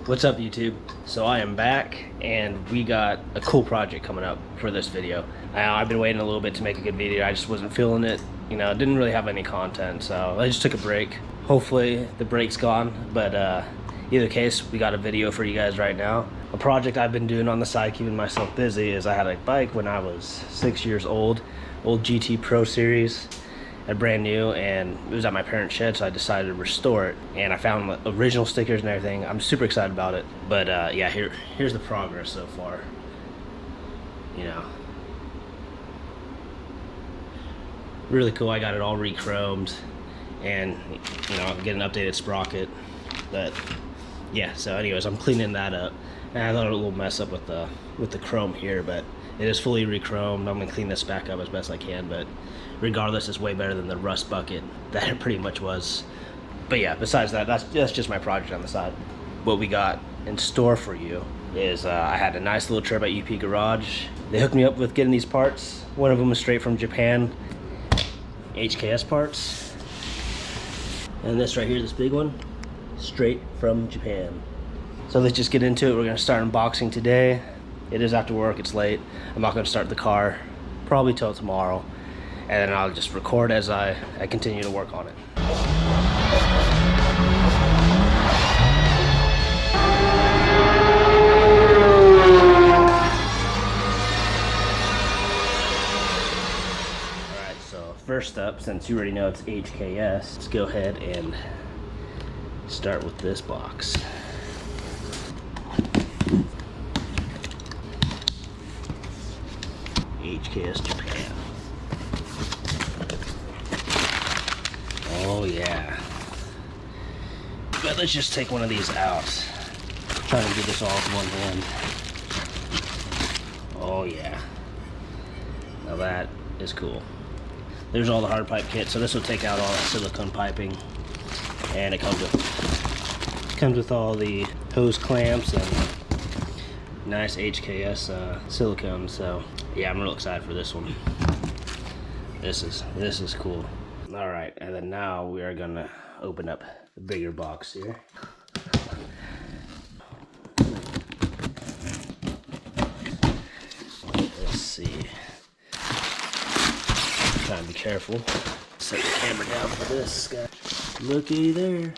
What's up, YouTube? So I am back and we got a cool project coming up for this video. I've been waiting a little bit to make a good video. I just wasn't feeling it. You know, didn't really have any content, so I just took a break. Hopefully the break's gone, but either case, we got a video for you guys right now. A project I've been doing on the side, keeping myself busy, is I had a bike when I was 6 years old GT Pro Series. Brand new, and it was at my parents' shed, so I decided to restore it, and I found the original stickers and everything. I'm super excited about it, but yeah, here's the progress so far. You know, really cool. I got it all re-chromed, and you know, get an updated sprocket. But yeah, so anyways, I'm cleaning that up, and I thought a little mess up with the chrome here, but it is fully re-chromed. I'm gonna clean this back up as best I can, but regardless, it's way better than the rust bucket that it pretty much was. But yeah, besides that, that's just my project on the side. What we got in store for you is I had a nice little trip at UP Garage. They hooked me up with getting these parts. One of them was straight from Japan, HKS parts. And this right here, this big one, straight from Japan. So let's just get into it. We're gonna start unboxing today. It is after work, it's late. I'm not gonna start the car probably till tomorrow. And then I'll just record as I continue to work on it. Alright, so first up, since you already know it's HKS, let's go ahead and start with this box. HKS Japan. Oh yeah. But let's just take one of these out. Trying to do this all with one hand. Oh yeah. Now that is cool. There's all the hard pipe kit, so this will take out all that silicone piping. And it comes with all the hose clamps and nice HKS silicone. So yeah, I'm real excited for this one. This is cool. All right, and then now we are gonna open up the bigger box here. Let's see. Trying to be careful. Set the camera down for this guy. Looky there.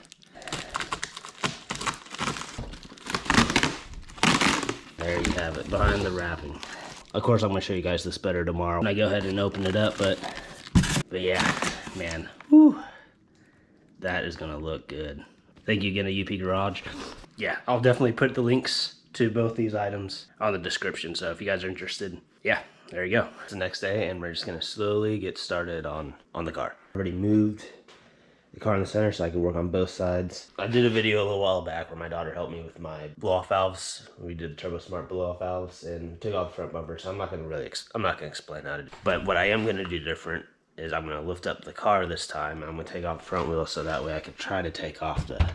There you have it, behind the wrapping. Of course, I'm gonna show you guys this better tomorrow when I go ahead and open it up, but yeah, man, whew, that is gonna look good. Thank you again to UP Garage. Yeah, I'll definitely put the links to both these items on the description, so if you guys are interested, yeah, there you go. It's the next day, and we're just gonna slowly get started on the car. Already moved the car in the center so I can work on both sides. I did a video a little while back where my daughter helped me with my blow-off valves. We did the Turbo Smart blow-off valves and took off the front bumper, so I'm not gonna explain how to do it. But what I am gonna do different is I'm gonna lift up the car this time. I'm gonna take off the front wheel so that way I can try to take off the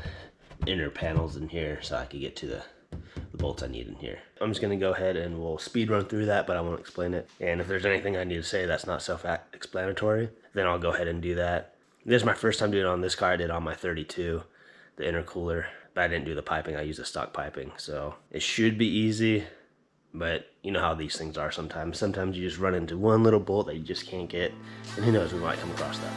inner panels in here so I can get to the bolts I need in here. I'm just gonna go ahead and we'll speed run through that, but I won't explain it. And if there's anything I need to say that's not self-explanatory, then I'll go ahead and do that. This is my first time doing it on this car. I did it on my 32, the intercooler, but I didn't do the piping. I used the stock piping, so it should be easy. But you know how these things are sometimes. Sometimes you just run into one little bolt that you just can't get, and who knows, we might come across that.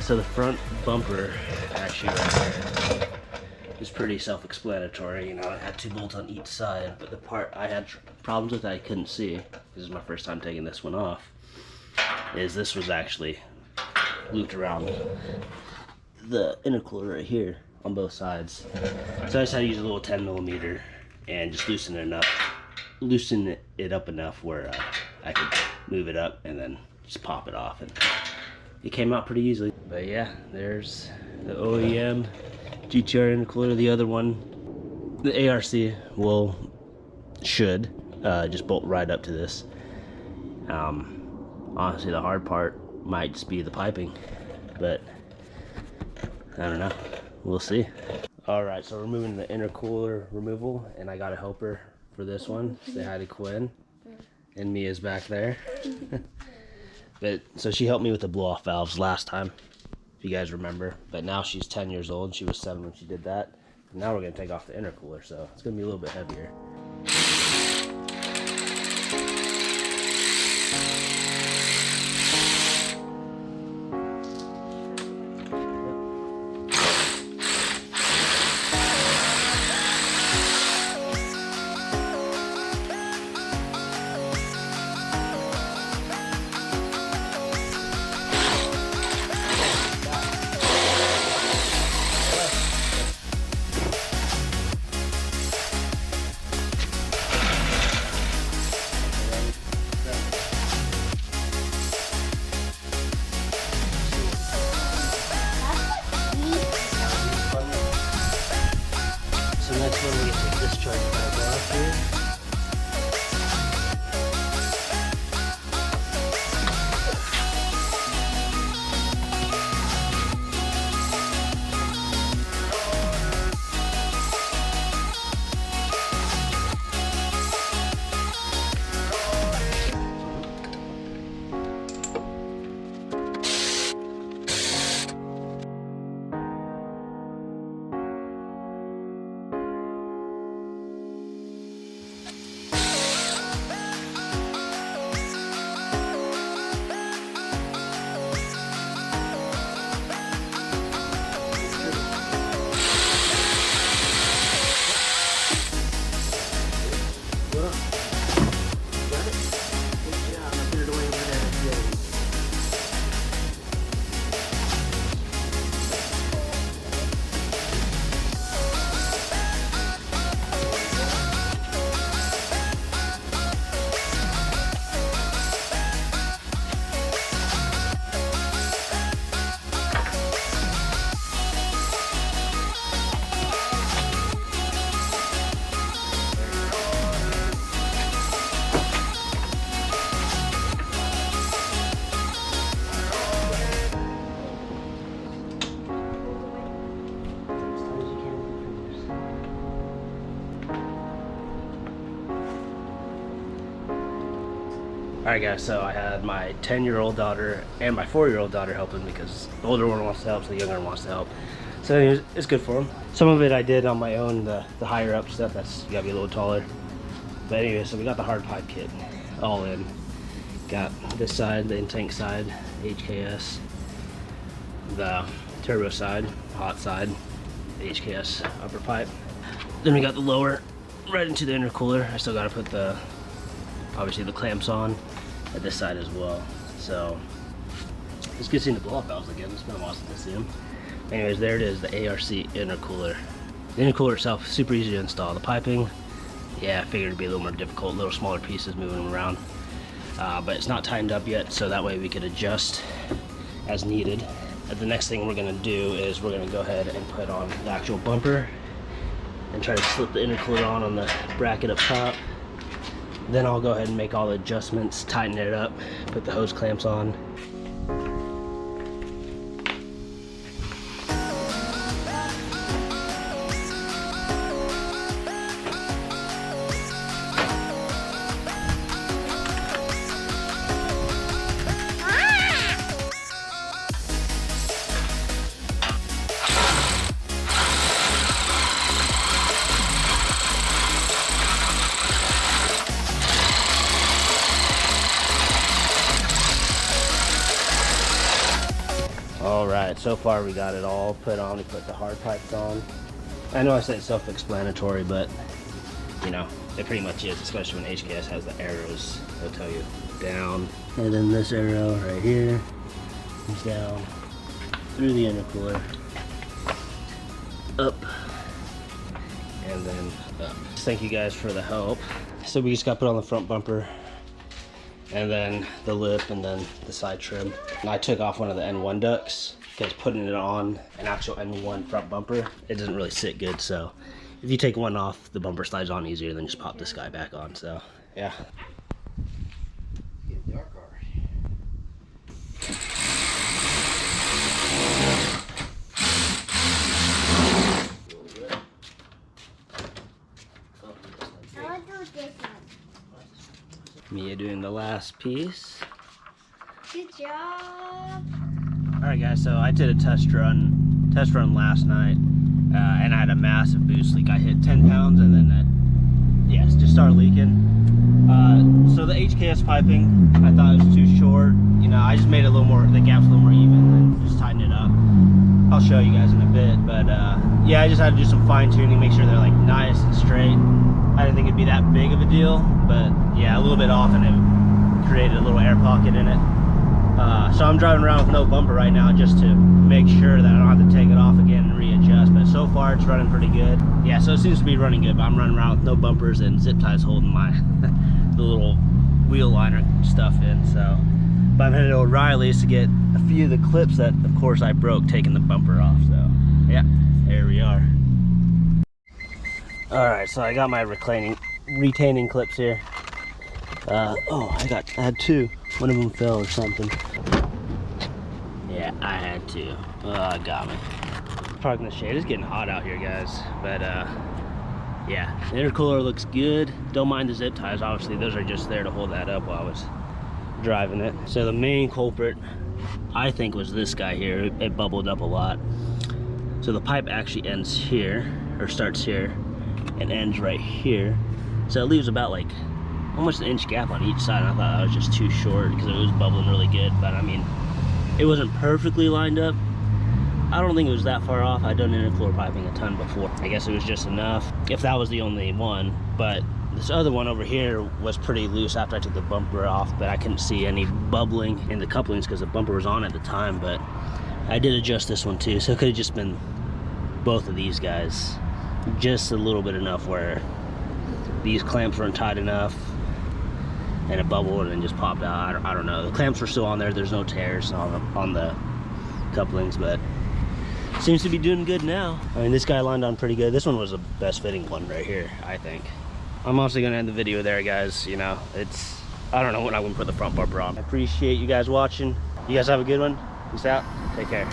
So the front bumper, actually right there, is pretty self-explanatory. You know, it had 2 bolts on each side, but the part I had problems with that I couldn't see, this is my first time taking this one off, is this was actually looped around the intercooler right here on both sides. So I just had to use a little 10mm and just loosen it up enough where I could move it up and then just pop it off, and it came out pretty easily. But yeah, there's the OEM GTR intercooler. The other one, the ARC, should just bolt right up to this. Honestly, the hard part might just be the piping, but I don't know, we'll see. All right, so we're moving the intercooler removal, and I got a helper for this one. Say hi to Quinn, and Mia's back there. But so she helped me with the blow-off valves last time, if you guys remember. But now she's 10 years old. She was 7 when she did that. And now we're gonna take off the intercooler, so it's gonna be a little bit heavier. Next one, we get to discharge valve off here. Alright guys, so I had my 10-year-old daughter and my 4-year-old daughter helping, because the older one wants to help, so the younger one wants to help. So anyways, it's good for them. Some of it I did on my own, the higher up stuff, that's gotta be a little taller. But anyway, so we got the hard pipe kit all in. Got this side, the in-tank side, HKS. The turbo side, hot side, HKS upper pipe. Then we got the lower right into the intercooler. I still gotta put obviously the clamps on at this side as well. So it's good seeing the blow-off valves again. It's been a while since I see them. Anyways, there it is, the ARC intercooler. The intercooler itself, super easy to install. The piping, yeah, I figured it'd be a little more difficult, little smaller pieces moving them around. But it's not tightened up yet, so that way we could adjust as needed. The next thing we're gonna do is we're gonna go ahead and put on the actual bumper and try to slip the intercooler on the bracket up top. Then I'll go ahead and make all the adjustments, tighten it up, put the hose clamps on. Alright, so far we got it all put on. We put the hard pipes on. I know I said self-explanatory, but you know, it pretty much is, especially when HKS has the arrows. They'll tell you down, and then this arrow right here is down through the intercooler, up, and then up. Thank you guys for the help. So we just got put on the front bumper, and then the lip, and then the side trim. And I took off one of the N1 ducts because putting it on an actual N1 front bumper, it doesn't really sit good. So if you take one off, the bumper slides on easier than just pop this guy back on. So yeah. Getting dark already. I'll do this one. Mia doing the last piece. Good job. All right, guys. So I did a test run last night, and I had a massive boost leak. I hit 10 pounds, and then it just started leaking. So the HKS piping, I thought it was too short. You know, I just made it a little more, the gap's a little more even, and just tightened it up. I'll show you guys in a bit, but yeah, I just had to do some fine tuning, make sure they're like nice and straight. I didn't think it'd be that big of a deal, but yeah, a little bit off, and it created a little air pocket in it. So I'm driving around with no bumper right now just to make sure that I don't have to take it off again and readjust, but so far it's running pretty good. Yeah, so it seems to be running good, but I'm running around with no bumpers and zip ties holding my the little wheel liner stuff in. So, but I'm headed to O'Reilly's to get a few of the clips that, of course, I broke taking the bumper off. So yeah, there we are. All right, so I got my retaining clips here. Oh, I had two. One of them fell or something. Yeah, I had two. Oh, it got me. Parking the shade. It's getting hot out here, guys. But yeah, the intercooler looks good. Don't mind the zip ties. Obviously, those are just there to hold that up while I was driving it. So the main culprit, I think, was this guy here. It bubbled up a lot. So the pipe actually ends here, or starts here, and ends right here. So it leaves about like almost an inch gap on each side. I thought that was just too short because it was bubbling really good, but I mean, it wasn't perfectly lined up. I don't think it was that far off. I'd done interfloor piping a ton before. I guess it was just enough, if that was the only one. But this other one over here was pretty loose after I took the bumper off, but I couldn't see any bubbling in the couplings because the bumper was on at the time. But I did adjust this one too, so it could have just been both of these guys. Just a little bit enough where these clamps weren't tight enough, and it bubbled and just popped out. I don't know. The clamps were still on there. There's no tears on the couplings, but seems to be doing good now. I mean, this guy lined on pretty good. This one was the best fitting one right here, I think. I'm also gonna end the video there, guys. You know, I don't know when I'm gonna put the front bumper on. I appreciate you guys watching. You guys have a good one. Peace out. Take care.